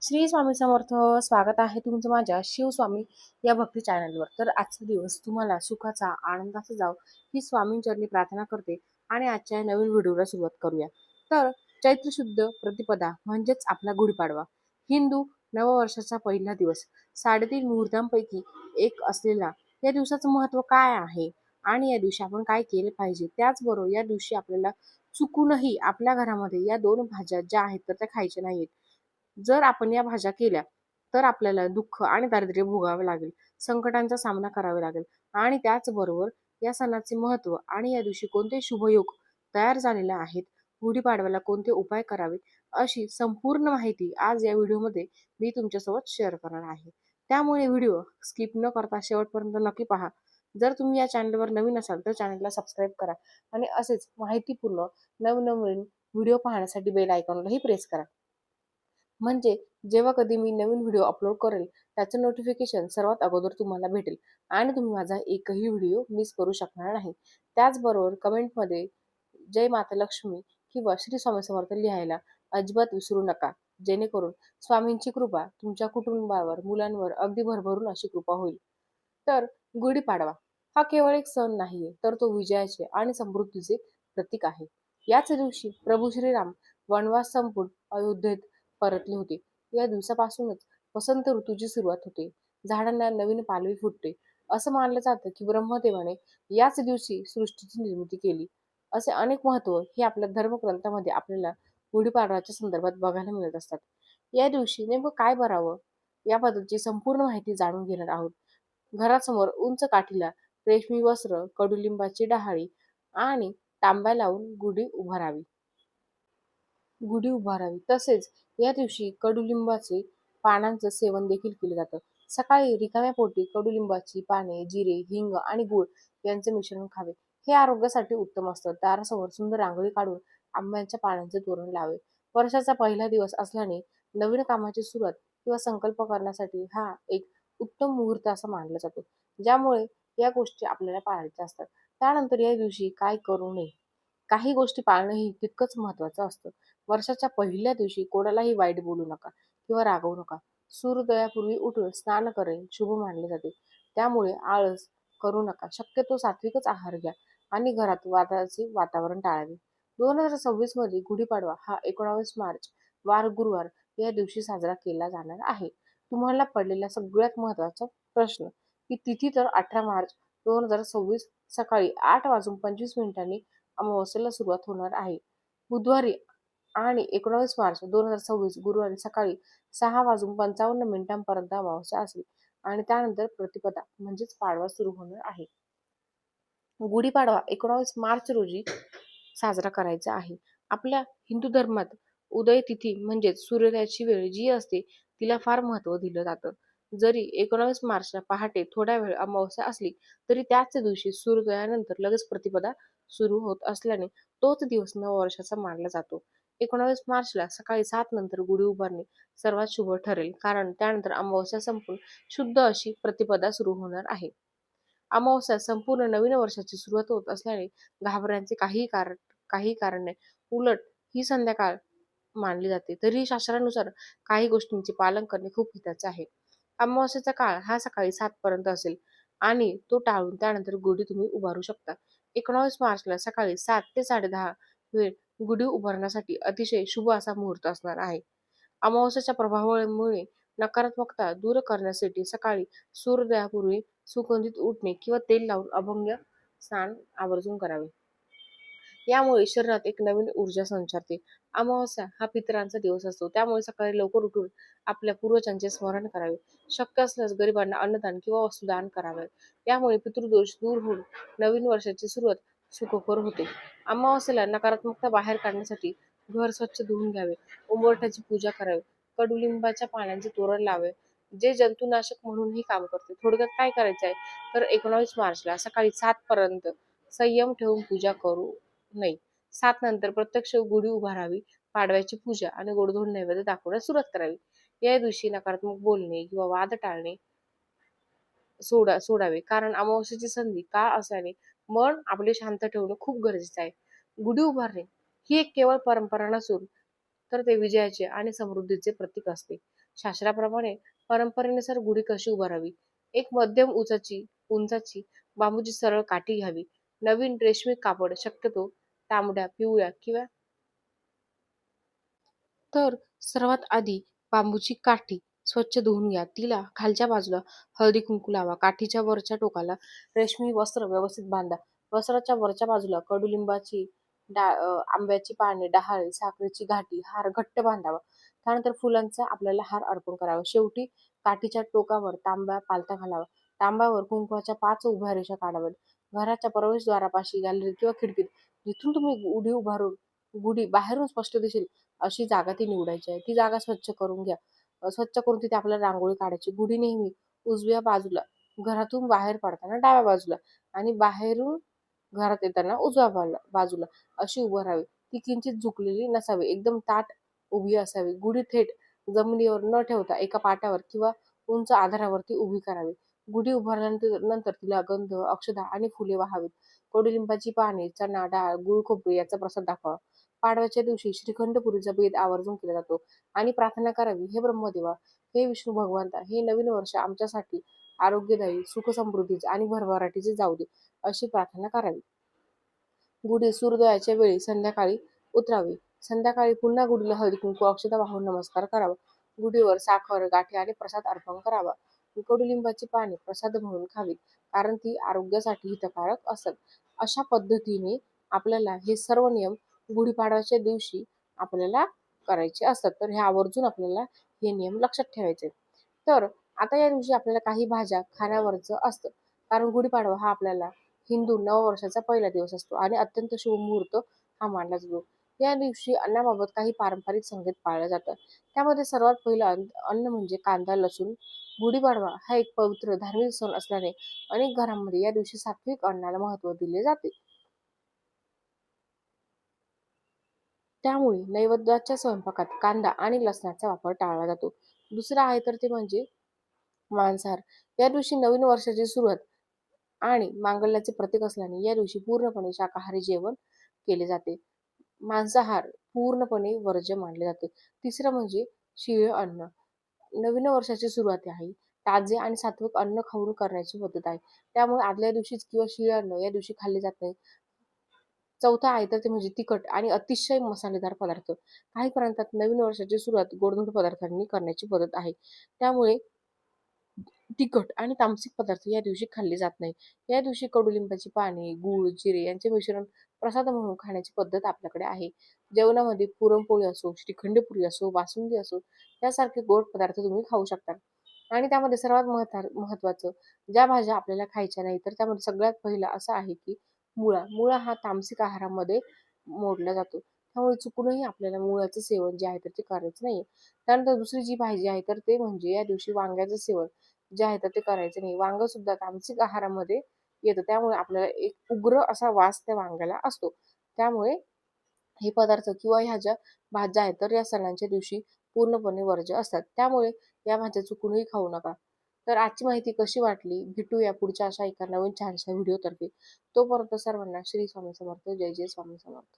श्री स्वामी समर्थ. स्वागत आहे तुमचं माझ्या शिवस्वामी या भक्ती चॅनलवर. तर आजचा दिवस तुम्हाला सुखाचा, आनंदाचा जाव ही स्वामींचरणी प्रार्थना करते आणि आजच्या नवीन व्हिडिओला सुरुवात करूया. तर चैत्र शुद्ध प्रतिपदा म्हणजेच आपला गुढीपाडवा, हिंदू नववर्षाचा पहिला दिवस, 3.5 मुहूर्तांपैकी एक असलेला या दिवसाचं महत्त्व काय आहे आणि या दिवशी आपण काय केले पाहिजे. त्याचबरोबर या दिवशी आपल्याला चुकूनही आपल्या घरामध्ये या 2 भाज्या ज्या आहेत तर त्या खायच्या नाहीत. जर आपण या भाज्या केल्या तर आपल्याला दुःख आणि दारिद्र्य भोगावे लागेल, संकटांचा सामना करावा लागेल. आणि त्याचबरोबर या सणाचे महत्त्व आणि या दिवशी कोणते शुभयोग तयार झालेले आहेत, गुढीपाडव्याला कोणते उपाय करावे, अशी संपूर्ण माहिती आज या व्हिडिओमध्ये मी तुमच्यासोबत शेअर करणार आहे. त्यामुळे व्हिडिओ स्किप न करता शेवटपर्यंत नक्की पहा. जर तुम्ही या चॅनलवर नवीन असाल तर चॅनलला सबस्क्राईब करा आणि असेच माहितीपूर्ण नवनवीन व्हिडिओ पाहण्यासाठी बेल आयकॉनलाही प्रेस करा. म्हणजे जेव्हा कधी मी नवीन व्हिडिओ अपलोड करेल त्याचं नोटिफिकेशन सर्वात अगोदर तुम्हाला भेटेल आणि तुम्ही माझा एकही व्हिडिओ मिस करू शकणार नाही. त्याचबरोबर कमेंटमध्ये जय माता लक्ष्मी किंवा श्री स्वामी समर्थ लिहायला अजिबात विसरू नका, जेणेकरून स्वामींची कृपा तुमच्या कुटुंबावर, मुलांवर अगदी भरभरून अशी कृपा होईल. तर गुढीपाडवा हा केवळ एक सण नाहीये, तर तो विजयाचे आणि समृद्धीचे प्रतीक आहे. याच दिवशी प्रभू श्रीराम वनवास संपून अयोध्येत परतले होते. या दिवसापासूनच वसंत ऋतूची सुरुवात होते, झाडांना नवीन पालवी फुटते. असं मानलं जातं की ब्रह्मदेवाने याच दिवशी सृष्टीची निर्मिती केली. असे अनेक महत्व हे आपल्या धर्मग्रंथामध्ये आपल्याला गुढीपाडव्याच्या संदर्भात बघायला मिळत असतात. या दिवशी नेमकं काय करावं याबद्दलची संपूर्ण माहिती जाणून घेणार आहोत. घरासमोर उंच काठीला रेशमी वस्त्र, कडुलिंबाची डहाळी आणि तांब्या लावून गुढी उभारावी. तसेच या दिवशी कडुलिंबाचे पानांचं सेवन देखील केलं जातं. सकाळी रिकाम्या पोटी कडुलिंबाची पाने, जिरे, हिंग आणि गूळ यांचे मिश्रण खावे. हे आरोग्यासाठी उत्तम असतं. दारासमोर सुंदर रांगोळी काढून आंब्याच्या पानांचे तोरण लावे. वर्षाचा पहिला दिवस असल्याने नवीन कामाची सुरुवात किंवा संकल्प करण्यासाठी हा एक उत्तम मुहूर्त असा मानला जातो, ज्यामुळे या गोष्टी आपल्याला पाळायच्या असतात. त्यानंतर या दिवशी काय करू नये, काही गोष्टी पाळणंही तितकंच महत्त्वाचं असतं. वर्षाच्या पहिल्या दिवशी कोणालाही वाईट बोलू नका किंवा रागवू नका. सूर्योदयापूर्वी उठून स्नान करणे शुभ मानले जाते. त्यामुळे आळस करू नका. शक्यतो सात्विकच आहार घ्या आणि घरात वादाचे वातावरण टाळावे. 2026 मध्ये गुढीपाडवा हा 19 मार्च वार गुरुवार या दिवशी साजरा केला जाणार आहे. तुम्हाला पडलेला सगळ्यात महत्त्वाचा प्रश्न की तिथी तर 18 मार्च 2026 सकाळी 8:25 अमावस्येला सुरुवात होणार आहे. बुधवारी आणि 19 मार्च 2026 गुरुवारी सकाळी 6:55 अमावस्या असेल आणि त्यानंतर प्रतिपदा म्हणजेच पाडवा सुरू होणार आहे. गुढीपाडवा 19 मार्च रोजी साजरा करायचा आहे. आपल्या हिंदू धर्मात उदय तिथी म्हणजेच सूर्योदयाची वेळ जी असते तिला फार महत्त्व दिलं जातं. जरी 19 मार्चला पहाटे थोडा वेळ अमावस्या असली तरी त्याच दिवशी सूर्योदयानंतर लगेच प्रतिपदा सुरू होत असल्याने तोच दिवस नववर्षाचा मानला जातो. 19 मार्चला सकाळी 7 नंतर गुढी उभारणे सर्वात शुभ ठरेल, कारण त्यानंतर अमावस्या संपून शुद्ध अशी प्रतिपदा सुरू होणार आहे. अमावस्या संपूर्ण नवीन वर्षाची सुरुवात होत असल्याने घाबरण्याचे काही कारण नाही. उलट ही संध्याकाळ मानली जाते. तरीही शास्त्रानुसार काही गोष्टींचे पालन करणे खूप हिताचे आहे. अमावस्येचा काळ हा सकाळी 7 पर्यंत असेल आणि तो टाळून त्यानंतर गुढी तुम्ही उभारू शकता. 19 मार्चला सकाळी 7 ते 10:30 वेळ गुढी उभारण्यासाठी अतिशय शुभ असा मुहूर्त असणार आहे. अमावस्येच्या प्रभावामुळे नकारात्मकता दूर करण्यासाठी सकाळी सूर्योदयापूर्वी सुगंधित उठणे किंवा तेल लावून अभंग स्नान आवर्जून करावे. यामुळे शरीरात एक नवीन ऊर्जा संचारते. अमावस्या हा पितरांचा दिवस असतो, त्यामुळे सकाळी लवकर उठून आपल्या पूर्वजांचे स्मरण करावे. शक्य असल्यास गरिबांना अन्नदान किंवा वस्तुदान करावे. यामुळे पितृदोष दूर होऊन नवीन वर्षाची सुरुवात सुखकर होते. अमावस्येला नकारात्मकता बाहेर काढण्यासाठी घर स्वच्छ धुवून घ्यावे, उंबरठ्याची पूजा करावी, कडुलिंबाच्या पानांचे तोरण लावे, जे जंतुनाशक म्हणूनही काम करते. थोडक्यात काय करायचं आहे तर 19 मार्चला सकाळी 7 पर्यंत संयम ठेवून पूजा करू नये. 7 नंतर प्रत्यक्ष गुढी उभारावी, पाडव्याची पूजा आणि गोडधोड नैवेद्य दाखवण्यास सुरुवात करावी. या दिवशी नकारात्मक बोलणे किंवा वाद टाळणे सोडावे, कारण अमावस्येची संधी काळ असल्याने मन आपले शांत ठेवणे खूप गरजेचे आहे. गुढी उभारणे ही एक केवळ परंपरा नसून तर ते विजयाचे आणि समृद्धीचे प्रतीक असते. शास्त्राप्रमाणे परंपरेनुसार गुढी कशी उभारावी. एक मध्यम उंचाची बांबूची सरळ काठी घ्यावी. नवीन रेशमी कापड, शक्यतो तांबड्या, पिवळ्या किंवा तर सर्वात आधी बांबूची काठी स्वच्छ धुवून घ्या. तिला खालच्या बाजूला हळदी कुंकू लावा. काठीच्या वरच्या टोकाला रेशमी वस्त्र व्यवस्थित बांधा. वस्त्राच्या वरच्या बाजूला कडुलिंबाची आंब्याची पाने, डहाळे, साखरेची घाटी, हार घट्ट बांधावा. त्यानंतर फुलांचा आपल्याला हार अर्पण करावा. शेवटी काठीच्या टोकावर तांब्या पालथा घालावा. तांब्यावर कुंकवाच्या 5 उभ्या रेषा काढाव्यात. घराच्या प्रवेशद्वारापाशी, गॅलरीत किंवा खिडकीत जिथून तुम्ही गुढी बाहेरून स्पष्ट दिसेल अशी जागा ती निवडायची आहे. ती जागा स्वच्छ करून घ्या. स्वच्छ करून तिथे आपल्याला रांगोळी काढायची. गुढी नेहमी उजव्या बाजूला, घरातून बाहेर पडताना डाव्या बाजूला आणि बाहेरून घरात येताना उजव्या बाजूला अशी उभं राहावी. ती किंचित झुकलेली नसावी, एकदम ताठ उभी असावी. गुढी थेट जमिनीवर न ठेवता एका पाटावर किंवा उंच आधारावरती उभी करावी. गुढी उभारल्यानंतर तिला गंध, अक्षता आणि फुले वाहावीत. कडुलिंबाची पाने, चणा डाळ, गुळ खोबरे याचा प्रसाद दाखवा. पाडव्याच्या दिवशी श्रीखंड पुरीचा बेद आवर्जून केला जातो आणि प्रार्थना करावी, हे ब्रह्मदेवा, हे विष्णू भगवंता, हे नवीन वर्ष आमच्यासाठी आरोग्यदायी, सुखसमृद्धीचे आणि भरभराटीचे जाऊ दे, अशी प्रार्थना करावी. गुढी सूर्योदयाच्या वेळी संध्याकाळी उतरावी. संध्याकाळी पुन्हा गुढीला हळदी कुंकू अक्षता वाहून नमस्कार करावा. गुढीवर साखर, गाठी आणि प्रसाद अर्पण करावा. कडुलिंबाची पाने प्रसाद म्हणून खावीत, कारण ती आरोग्यासाठी हितकारक असतात. अशा पद्धतीने आपल्याला हे सर्व नियम गुढीपाडव्याच्या दिवशी आपल्याला करायचे असतात. तर हे आवर्जून आपल्याला हे नियम लक्षात ठेवायचे. तर आता या दिवशी आपल्याला काही भाज्या खाण्यावरचं असतं, कारण गुढीपाडवा हा आपल्याला हिंदू नववर्षाचा पहिला दिवस असतो आणि अत्यंत शुभ मुहूर्त हा मानला जातो. या दिवशी अन्नाबाबत काही पारंपरिक संकेत पाळलं जातं. त्यामध्ये सर्वात पहिलं अन्न म्हणजे कांदा लसूण. गुढीपाडवा हा एक पवित्र धार्मिक सण असल्याने अनेक घरांमध्ये या दिवशी सात्विक अन्नाला महत्त्व दिले जाते. त्यामुळे नैवेद्याच्या स्वयंपाकात कांदा आणि लसणाचा वापर टाळला जातो. दुसरं आहे तर ते म्हणजे मांसाहार. या दिवशी नवीन वर्षाची सुरुवात आणि मांगल्याचे प्रतीक असल्याने या दिवशी पूर्णपणे शाकाहारी जेवण केले जाते. मांसाहार पूर्णपणे वर्ज्य मानले जाते. तिसरं म्हणजे शिळे अन्न. नवीन वर्षाची सुरुवात आहे. ताजे आणि सात्विक अन्न खाऊन करण्याची पद्धत आहे. त्यामुळे आदल्या दिवशीच किंवा शिळे अन्न या दिवशी खाल्ले जात नाही. चौथा आहे तर ते म्हणजे तिखट आणि अतिशय मसालेदार पदार्थ. काही प्रांतात नवीन वर्षाची सुरुवात गोडधोड पदार्थांनी करण्याची पद्धत आहे. त्यामुळे तिखट आणि तामसिक पदार्थ या दिवशी खाल्ले जात नाही. या दिवशी कडुलिंबाची पाने, गूळ, जिरे यांचे मिश्रण प्रसाद म्हणून खाण्याची पद्धत आपल्याकडे आहे. जेवणामध्ये पुरणपोळी असो, श्रीखंडपुरी असो, बासुंदी असो यासारखे गोड पदार्थ तुम्ही खाऊ शकता. आणि त्यामध्ये सर्वात महत्त्वाचं ज्या भाज्या आपल्याला खायच्या नाही, तर त्यामध्ये सगळ्यात पहिला असा आहे की मुळा. मुळा हा तामसिक आहारामध्ये मोडला जातो. त्यामुळे चुकूनही आपल्याला मुळ्याचं सेवन जे आहे तर ते करायचं नाही. त्यानंतर दुसरी जी भाजी आहे तर ते म्हणजे या दिवशी वांग्याचं सेवन जे आहे तर ते करायचं नाही. वांग सुद्धा तामसिक आहारामध्ये येतं. त्यामुळे आपल्याला एक उग्र असा वास त्या वांग्याला असतो. त्यामुळे हे पदार्थ किंवा ह्या ज्या भाज्या आहेत तर या सणांच्या दिवशी पूर्णपणे वर्ज्य असतात. त्यामुळे या भाज्या चुकूनही खाऊ नका. तर आजची माहिती कशी वाटली? भेटूया पुढच्या अशा एका नवीन छानशा व्हिडिओतर्फे. तोपर्यंत सर्वांना श्री स्वामी समर्थ. जय जय स्वामी समर्थ.